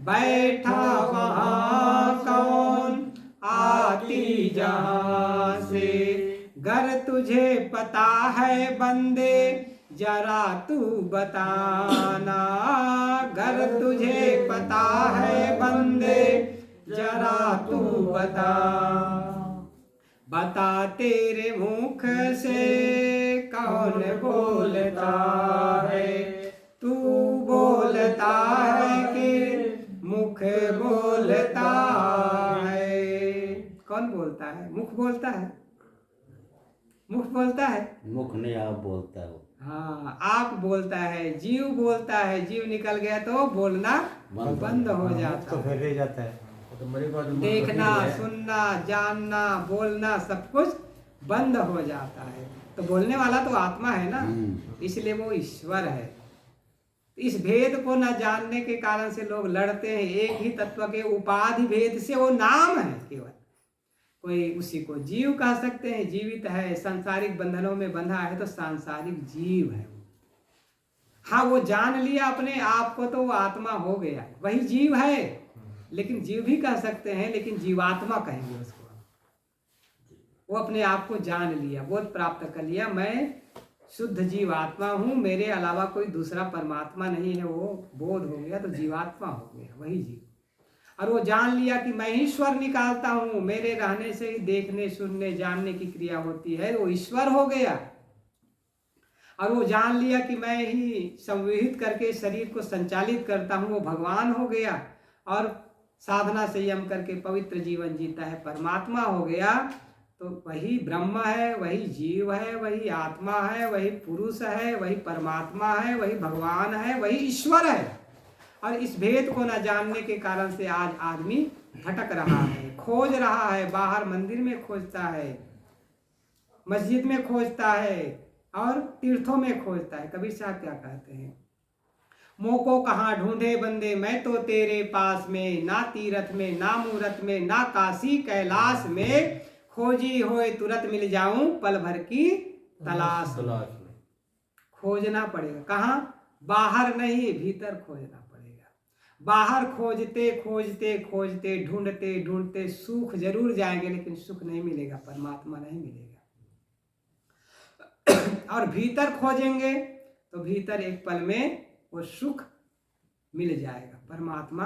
बैठा वहाँ कौन आती जहाँ से। गर तुझे पता है बंदे जरा तू बताना, गर तुझे पता है बंदे जरा तू बता, बता तेरे मुख से कौन बोलता है, तू बोलता है कि मुख बोलता है। कौन बोलता है? मुख बोलता है, मुख बोलता है, मुख नहीं आप बोलता है वो। हाँ, आप बोलता है, जीव बोलता है। जीव निकल गया तो बोलना बंद हो जाता तो है। फिर रह जाता है, तो मरे बाद में देखना, सुनना, जानना, बोलना सब कुछ बंद हो जाता है। तो बोलने वाला तो आत्मा है ना, इसलिए वो ईश्वर है। इस भेद को न जानने के कारण से लोग लड़ते हैं। एक ही तत्व के उपाधि भेद से वो नाम है केवल। कोई उसी को जीव कह सकते हैं, जीवित है, सांसारिक बंधनों में बंधा है तो सांसारिक जीव है। हाँ, वो जान लिया अपने आप को तो वो आत्मा हो गया, वही जीव है। लेकिन जीव भी कह सकते हैं, लेकिन जीवात्मा कहेंगे उसको। वो अपने आप को जान लिया, बोध प्राप्त कर लिया, मैं शुद्ध जीवात्मा हूँ, मेरे अलावा कोई दूसरा परमात्मा नहीं है। वो बोध हो गया तो जीवात्मा हो गया, वही जीव। और वो जान लिया कि मैं ही स्वर निकालता हूँ, मेरे रहने से ही देखने, सुनने, जानने की क्रिया होती है, वो ईश्वर हो गया। और वो जान लिया कि मैं ही संविहित करके शरीर को संचालित करता हूँ, वो भगवान हो गया। और साधना संयम करके पवित्र जीवन जीता है, परमात्मा हो गया। तो वही ब्रह्म है, वही जीव है, वही आत्मा है, वही पुरुष है, वही परमात्मा है, वही भगवान है, वही ईश्वर है। और इस भेद को न जानने के कारण से आज आदमी भटक रहा है, खोज रहा है, बाहर मंदिर में खोजता है, मस्जिद में खोजता है और तीर्थों में खोजता है। कबीर साहब क्या कहते हैं? मोको कहाँ ढूंढे बंदे मैं तो तेरे पास में, ना तीरथ में, ना मूरत में, ना काशी कैलाश में, खोजी होए तुरंत मिल जाऊं पल भर की तलाश में। खोजना पड़ेगा, कहाँ? बाहर नहीं, भीतर खोजना पड़ेगा। बाहर खोजते खोजते खोजते, ढूंढते ढूंढते सुख जरूर जाएंगे, लेकिन सुख नहीं मिलेगा, परमात्मा नहीं मिलेगा। और भीतर खोजेंगे तो भीतर एक पल में वो सुख मिल जाएगा, परमात्मा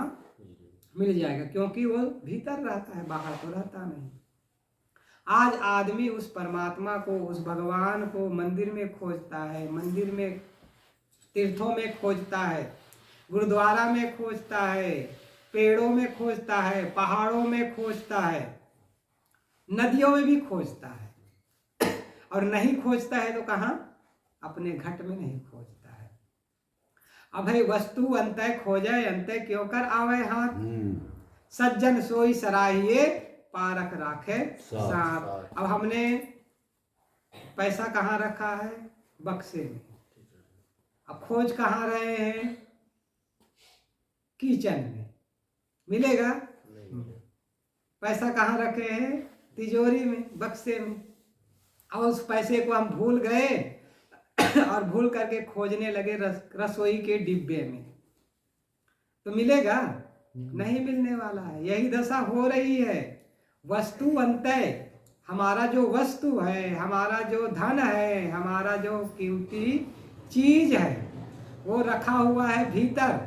मिल जाएगा, क्योंकि वो भीतर रहता है, बाहर तो रहता नहीं। आज आदमी उस परमात्मा को, उस भगवान को मंदिर में खोजता है, मंदिर में, तीर्थों में खोजता है, गुरुद्वारा में खोजता है, पेड़ों में खोजता है, पहाड़ों में खोजता है, नदियों में भी खोजता है। और नहीं खोजता है तो कहाँ? अपने घट में नहीं खोजता है। अब है वस्तु अंतः खोजे, अंतः क्यों कर आवे हाथ, सज्जन सोई सराहिए पारख राखे साथ। अब हमने पैसा कहाँ रखा है? बक्से में। अब खोज कहाँ रहे हैं? किचन में। मिलेगा? पैसा कहाँ रखे हैं? तिजोरी में, बक्से में। अब उस पैसे को हम भूल गए और भूल करके खोजने लगे रसोई के डिब्बे में, तो मिलेगा? नहीं मिलने वाला है। यही दशा हो रही है। वस्तु अंतय, हमारा जो वस्तु है, हमारा जो धन है, हमारा जो कीमती चीज है, वो रखा हुआ है भीतर,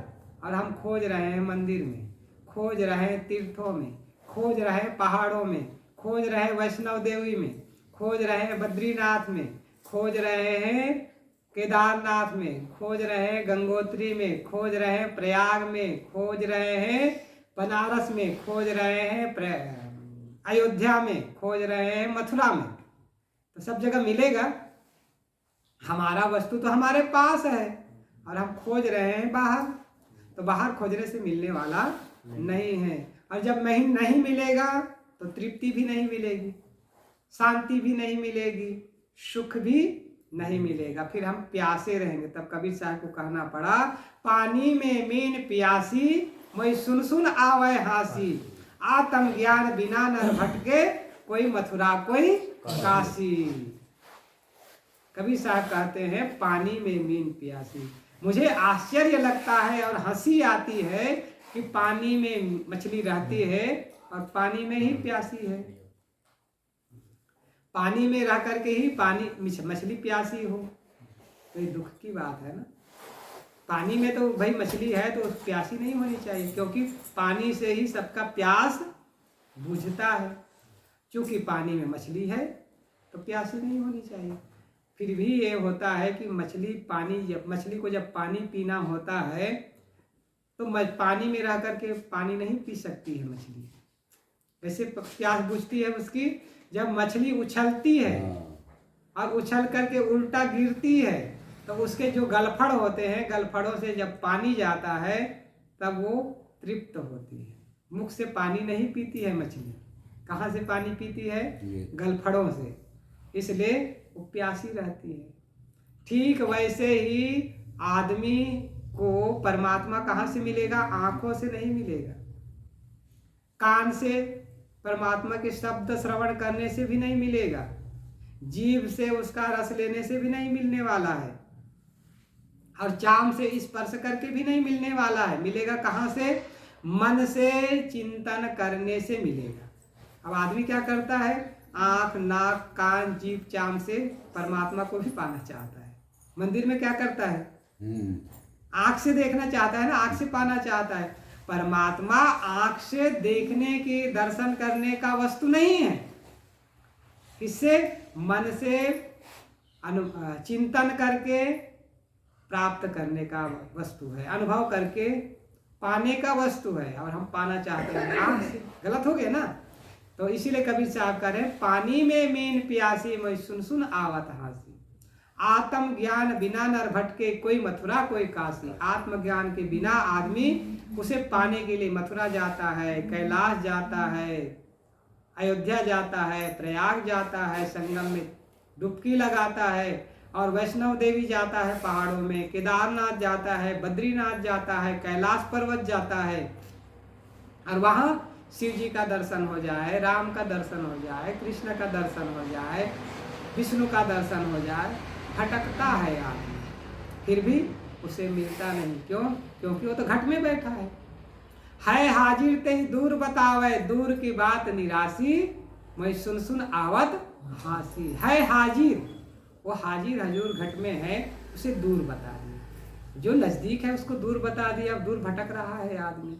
और हम खोज रहे हैं मंदिर में, खोज रहे हैं तीर्थों में, खोज रहे हैं पहाड़ों में, खोज रहे हैं वैष्णव देवी में, खोज रहे हैं बद्रीनाथ में, खोज रहे हैं केदारनाथ में, खोज रहे हैं गंगोत्री में, खोज रहे हैं प्रयाग में, खोज रहे हैं बनारस में, खोज रहे हैं अयोध्या में, खोज रहे हैं मथुरा में। तो सब जगह मिलेगा? हमारा वस्तु तो हमारे पास है और हम खोज रहे हैं बाहर। तो बाहर खोजने से मिलने वाला नहीं है। और जब नहीं मिलेगा तो तृप्ति भी नहीं मिलेगी, शांति भी नहीं मिलेगी, सुख भी नहीं मिलेगा। फिर हम प्यासे रहेंगे। तब कबीर साहब को कहना पड़ा, पानी में मीन प्यासी, मैं सुन सुन आवे हासी, आत्म ज्ञान बिना नर भटके, कोई मथुरा कोई काशी। कबीर साहब कहते हैं पानी में मीन प्यासी। मुझे आश्चर्य लगता है और हंसी आती है कि पानी में मछली रहती है और पानी में ही प्यासी है। पानी में रह करके ही पानी मछली प्यासी हो, तो ये दुख की बात है ना। पानी में तो भाई मछली है तो प्यासी नहीं होनी चाहिए, क्योंकि पानी से ही सबका प्यास बुझता है। क्योंकि पानी में मछली है तो प्यासी नहीं होनी चाहिए। फिर भी ये होता है कि मछली को जब पानी पीना होता है तो पानी में रह करके पानी नहीं पी सकती है मछली। वैसे प्यास बुझती है उसकी जब मछली उछलती है और उछल करके उल्टा गिरती है, तो उसके जो गलफड़ होते हैं, गलफड़ों से जब पानी जाता है तब वो तृप्त होती है। मुख से पानी नहीं पीती है मछली। कहाँ से पानी पीती है? गलफड़ों से। इसलिए वो प्यासी रहती है। ठीक वैसे ही आदमी को परमात्मा कहाँ से मिलेगा? आंखों से नहीं मिलेगा, कान से परमात्मा के शब्द श्रवण करने से भी नहीं मिलेगा, जीभ से उसका रस लेने से भी नहीं मिलने वाला है, और चाम से स्पर्श करके भी नहीं मिलने वाला है। मिलेगा कहाँ से? मन से चिंतन करने से मिलेगा। अब आदमी क्या करता है? आंख, नाक, कान, जीभ, चाम से परमात्मा को भी पाना चाहता है। मंदिर में क्या करता है? आंख से देखना चाहता है ना, आंख से पाना चाहता है। परमात्मा आंख से देखने के, दर्शन करने का वस्तु नहीं है। किससे? मन से चिंतन करके प्राप्त करने का वस्तु है, अनुभव करके पाने का वस्तु है, और हम पाना चाहते हैं आंख से। गलत हो गया ना। तो इसीलिए कबीर साहब कह रहे हैं, पानी में मीन प्यासी, मैं सुन सुन आवत हासी, आत्म ज्ञान बिना नर भटके, कोई मथुरा कोई काशी। आत्मज्ञान के बिना आदमी उसे पाने के लिए मथुरा जाता है, कैलाश जाता है, अयोध्या जाता है, प्रयाग जाता है, संगम में डुबकी लगाता है, और वैष्णव देवी जाता है पहाड़ों में, केदारनाथ जाता है, बद्रीनाथ जाता है, कैलाश पर्वत जाता है, और वहाँ शिव जी का दर्शन हो जाए, राम का दर्शन हो जाए, कृष्ण का दर्शन हो जाए, विष्णु का दर्शन हो जाए। भटकता है आदमी, फिर भी उसे मिलता नहीं। क्यों? क्योंकि वो तो घट में बैठा है हाजिर ते ही दूर बतावे, दूर की बात निराशी, मैं सुन सुन आवत हासी। है हाजिर, वो हाजिर हजूर घट में है, उसे दूर बता दिया। जो नजदीक है उसको दूर बता दिया, अब दूर भटक रहा है आदमी।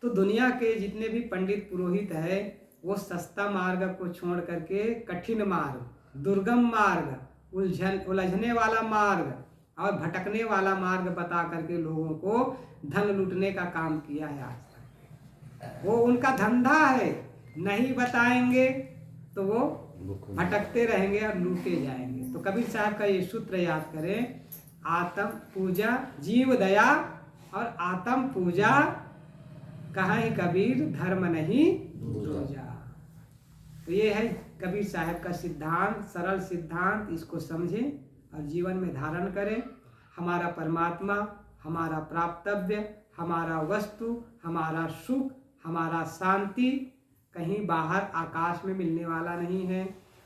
तो दुनिया के जितने भी पंडित पुरोहित है, वो सस्ता मार्ग को छोड़ करके कठिन मार्ग, दुर्गम मार्ग, उलझने वाला मार्ग और भटकने वाला मार्ग बता करके लोगों को धन लूटने का काम किया है आज तक। वो उनका धंधा है। नहीं बताएंगे तो वो भटकते रहेंगे और लूटे जाएंगे। तो कबीर साहब का ये सूत्र याद करें, आत्म पूजा जीव दया, और आत्म पूजा कहाँ कबीर धर्म नहीं दूजा। तो ये है कबीर साहब का सिद्धांत, सरल सिद्धांत। इसको समझें और जीवन में धारण करें। हमारा परमात्मा, हमारा प्राप्तव्य, हमारा वस्तु, हमारा सुख, हमारा शांति कहीं बाहर आकाश में मिलने वाला नहीं है,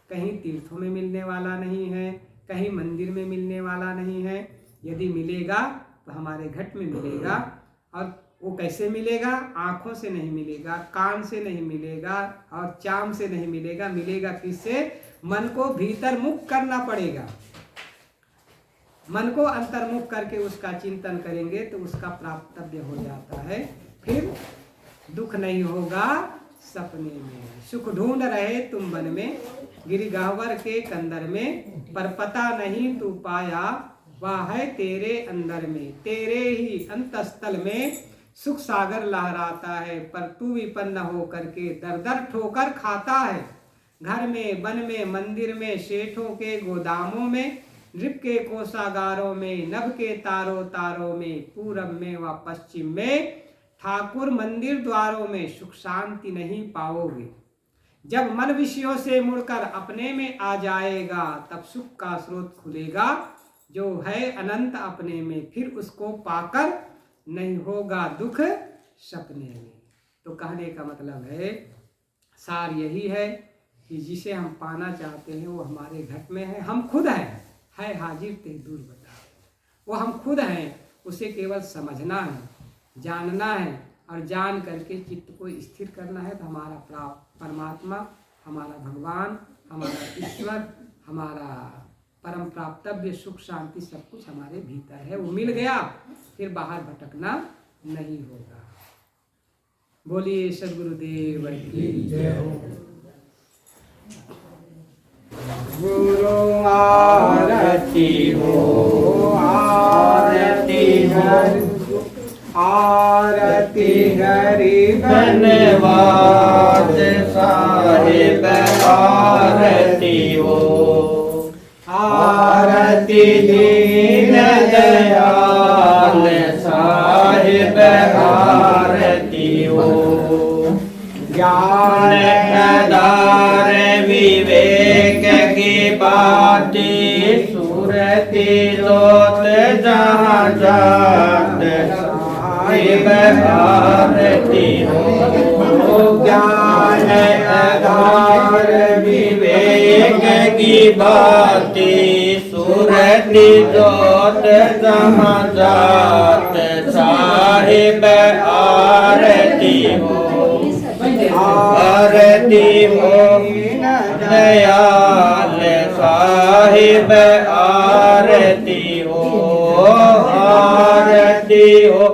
कहीं तीर्थों में मिलने वाला नहीं है, कहीं मंदिर में मिलने वाला नहीं है। यदि मिलेगा तो हमारे घट में मिलेगा, और वो कैसे मिलेगा? आंखों से नहीं मिलेगा, कान से नहीं मिलेगा और चाम से नहीं मिलेगा। मिलेगा किससे? मन को भीतर मुख करना पड़ेगा। मन को अंतर्मुख करके उसका चिंतन करेंगे तो उसका प्राप्तव्य हो जाता है। फिर दुख नहीं होगा सपने में। सुख ढूंढ रहे तुम वन में, गिरगहवर के कंदर में, पर पता नहीं तू पाया वह है तेरे अंदर में। तेरे ही अंतस्थल में सुख सागर लहराता है, पर तू विपन्न हो करके दर दर ठोकर खाता है। घर में, वन में, मंदिर में, सेठों के गोदामों में, नृप के कोषागारों में, नभ के तारों तारों में, पूरब में व पश्चिम में, ठाकुर मंदिर द्वारों में सुख शांति नहीं पाओगे। जब मन विषयों से मुड़कर अपने में आ जाएगा, तब सुख का स्रोत खुलेगा जो है अनंत अपने में। फिर उसको पाकर नहीं होगा दुख सपने में। तो कहने का मतलब है, सार यही है कि जिसे हम पाना चाहते हैं वो हमारे घट में है। हम खुद हैं, है हाजिर ते दूर बता। वो हम खुद हैं, उसे केवल समझना है, जानना है और जान करके चित्त को स्थिर करना है। तो हमारा परमात्मा, हमारा भगवान, हमारा ईश्वर, हमारा परम प्राप्तव्य सुख शांति सब कुछ हमारे भीतर है। वो मिल गया फिर बाहर भटकना नहीं होगा। बोलिए सद्गुरुदेव की जय हो। गुरु आरती हो, आरती हरि, आरती हरि धन्यवाद साहिब आरती हो, आरती दीन दयाल साहिब आरती हो। ज्ञान आधार विवेक की बाती, सूरती जोत जहाँ जात साहिब आरती हो। ज्ञान आधार विवेक की बाती, सूरती जोत जहाँ जात साहिब आरती हो। आरती हो दयाल साहिब आरती हो, आरती हो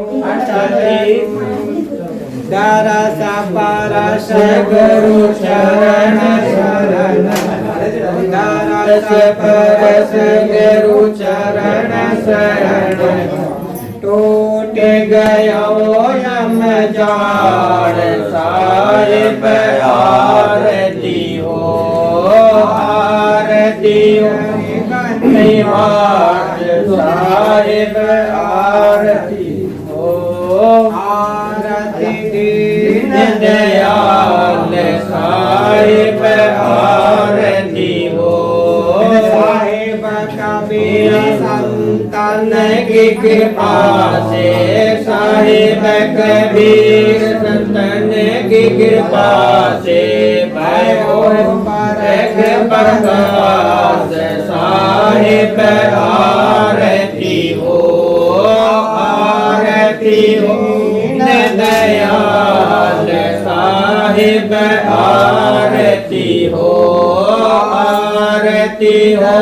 दरस परस गुरु चरण शरण, दरस परस गुरु चरण शरण। टूट गयो यम जाड़ साहिब आरती हो, आरती हो निवास साहिब आरती हो। आरती दीन दयाल साहिब आरती हो। साहिब कबीर संतन की कृपा से, साहिब कबीर संतन की कृपा से, भयो प्रकाश साहिब आरती हो, आरती हो दयाल साहिब आरती हो, आरती हो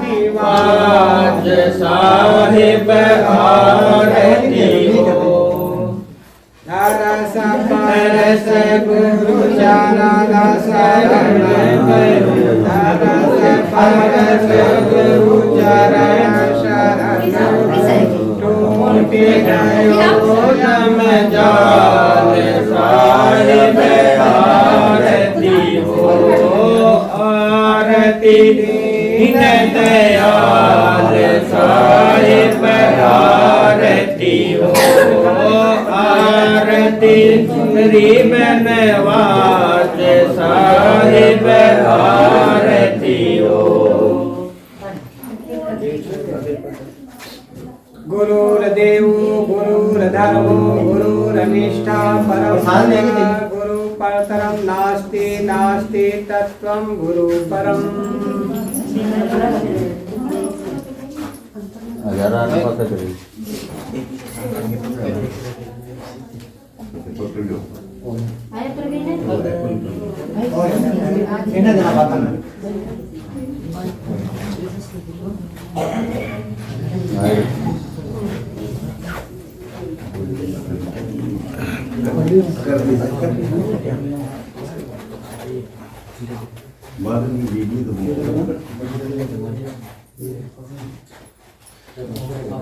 निवास साहिब आरती हो। दरस परस गुरु चरण शरण, दरस परस गुरु चरण शरण। टूट गयो यम जाल साहिब आरती हो, आरती दीन दयाल साहिब आरती हो, आरती गरीब नवाज साहिब आरती हो। गुरुर्देव गुरुर्धर्मो गुरुरनिष्ठा परम गुरु परतरम नास्ति, नास्ति तत्त्वं गुरु परम।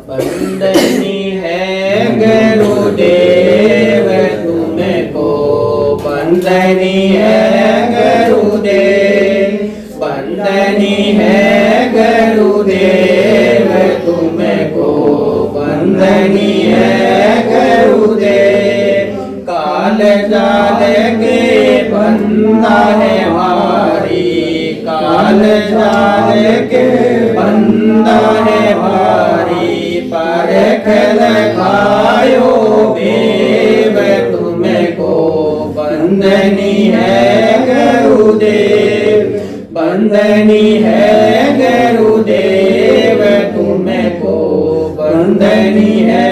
बंदनी है गुरुदेव तुमको, बंदनी है गुरुदेव, बंदनी है गुरुदेव तुमको, बंदनी है गुरुदेव। काल जाल के बंदा है हमारी, काल जाल के बंदा है हमारी, परख दिखायो बेव तुमको, बंदनी है गुरुदेव, बंदनी है गुरुदेव तुमको, बंदनी है